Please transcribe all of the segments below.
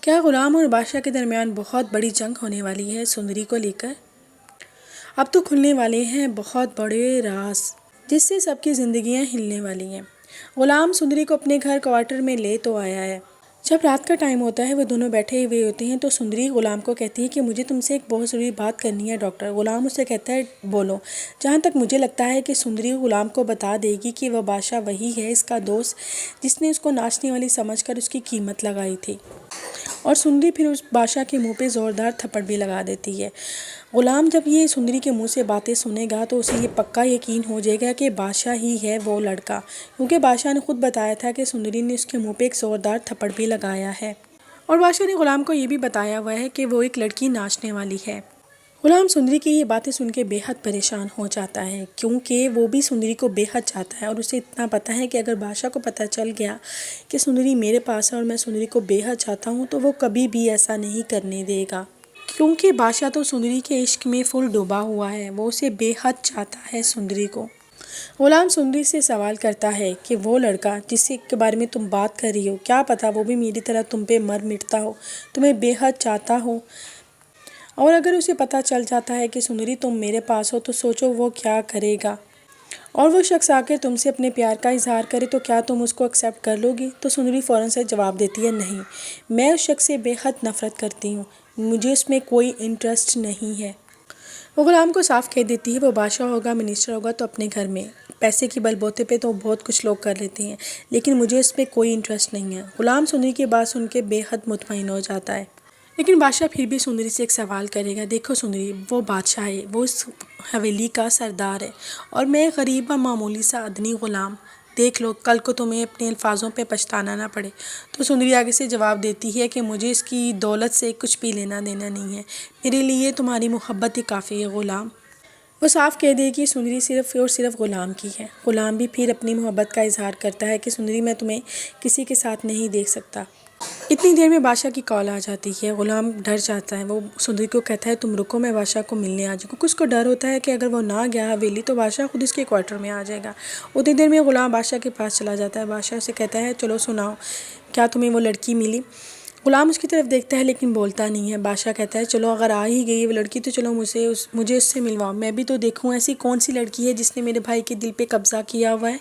क्या गुलाम और बादशाह के दरमियान बहुत बड़ी जंग होने वाली है सुंदरी को लेकर। अब तो खुलने वाले हैं बहुत बड़े राज, जिससे सबकी जिंदगियां हिलने वाली हैं। गुलाम सुंदरी को अपने घर क्वार्टर में ले तो आया है। जब रात का टाइम होता है, वो दोनों बैठे हुए होते हैं तो सुंदरी गुलाम को कहती है कि मुझे तुमसे एक बहुत ज़रूरी बात करनी है डॉक्टर। गुलाम उससे कहता है बोलो। जहाँ तक मुझे लगता है कि सुंदरी गुलाम को बता देगी कि वह बादशाह वही है, इसका दोस्त, जिसने उसको नाचने वाली समझकर उसकी कीमत लगाई थी। और सुंदरी फिर उस बादशाह के मुंह पे ज़ोरदार थप्पड़ भी लगा देती है। गुलाम जब ये सुंदरी के मुंह से बातें सुनेगा तो उसे ये पक्का यकीन हो जाएगा कि बादशाह ही है वो लड़का, क्योंकि बादशाह ने खुद बताया था कि सुंदरी ने उसके मुंह पे एक ज़ोरदार थप्पड़ भी लगाया है। और बादशाह ने गुलाम को ये भी बताया हुआ है कि वो एक लड़की नाचने वाली है। गुलाम सुंदरी की ये बातें सुन के बेहद परेशान हो जाता है, क्योंकि वो भी सुंदरी को बेहद चाहता है और उसे इतना पता है कि अगर बादशाह को पता चल गया कि सुंदरी मेरे पास है और मैं सुंदरी को बेहद चाहता हूँ तो वो कभी भी ऐसा नहीं करने देगा, क्योंकि बादशाह तो सुंदरी के इश्क में फुल डूबा हुआ है। वो उसे बेहद चाहता है सुंदरी को। गुलाम सुंदरी से सवाल करता है कि वो लड़का जिसके के बारे में तुम बात कर रही हो, क्या पता वो भी मेरी तरह तुम पे मर मिटता हो, तुम्हें बेहद चाहता हो। और अगर उसे पता चल जाता है कि सुंदरी तुम मेरे पास हो तो सोचो वो क्या करेगा। और वो शख्स आकर तुमसे अपने प्यार का इजहार करे तो क्या तुम उसको एक्सेप्ट कर लोगी। तो सुंदरी फ़ौरन से जवाब देती है नहीं, मैं उस शख्स से बेहद नफ़रत करती हूँ, मुझे उसमें कोई इंटरेस्ट नहीं है। वो गुलाम को साफ कह देती है वो बादशाह होगा, मिनिस्टर होगा तो अपने घर में पैसे की बलबूते पे तो बहुत कुछ लोग कर लेते हैं, लेकिन मुझे उसमें कोई इंटरेस्ट नहीं है। गुलाम सुंदरी की बात सुन के बेहद मुतमईन हो जाता है। लेकिन बादशाह फिर भी सुंदरी से एक सवाल करेगा, देखो सुंदरी, वो बादशाह है, वो इस हवेली का सरदार है और मैं गरीब व मामूली सा अदनी ग़ुलाम। देख लो कल को तुम्हें अपने अल्फाजों पे पछताना ना पड़े। तो सुंदरी आगे से जवाब देती है कि मुझे इसकी दौलत से कुछ भी लेना देना नहीं है, मेरे लिए तुम्हारी मोहब्बत ही काफ़ी है ग़ुलाम। वो साफ कह देगी सुंदरी सिर्फ़ और सिर्फ ग़ुलाम की है। ग़ुलाम भी फिर अपनी मोहब्बत का इजहार करता है कि सुंदरी, मैं तुम्हें किसी के साथ नहीं देख सकता। इतनी देर में बादशाह की कॉल आ जाती है। गुलाम डर जाता है, वो सुंदरी को कहता है तुम रुको, मैं बादशाह को मिलने आ जाऊँगा। उसको डर होता है कि अगर वो ना गया हवेली तो बादशाह खुद इसके क्वार्टर में आ जाएगा। उतनी देर में गुलाम बादशाह के पास चला जाता है। बादशाह से कहता है चलो सुनाओ, क्या तुम्हें वो लड़की मिली। गुलाम उसकी तरफ देखता है लेकिन बोलता नहीं है। बादशाह कहता है चलो अगर आ ही गई वो लड़की तो चलो मुझे उससे मिलवाओ, मैं भी तो देखूँ ऐसी कौन सी लड़की है जिसने मेरे भाई के दिल पे कब्जा किया हुआ है।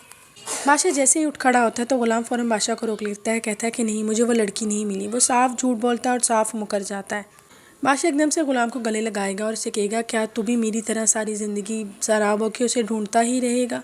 बादशाह जैसे ही उठ खड़ा होता है तो गुलाम फ़ौरन बादशाह को रोक लेता है, कहता है कि नहीं, मुझे वो लड़की नहीं मिली। वो साफ झूठ बोलता है और साफ मुकर जाता है। बादशाह एकदम से गुलाम को गले लगाएगा और उसे कहेगा क्या तू भी मेरी तरह सारी ज़िंदगी शराब होकर उसे ढूंढता ही रहेगा।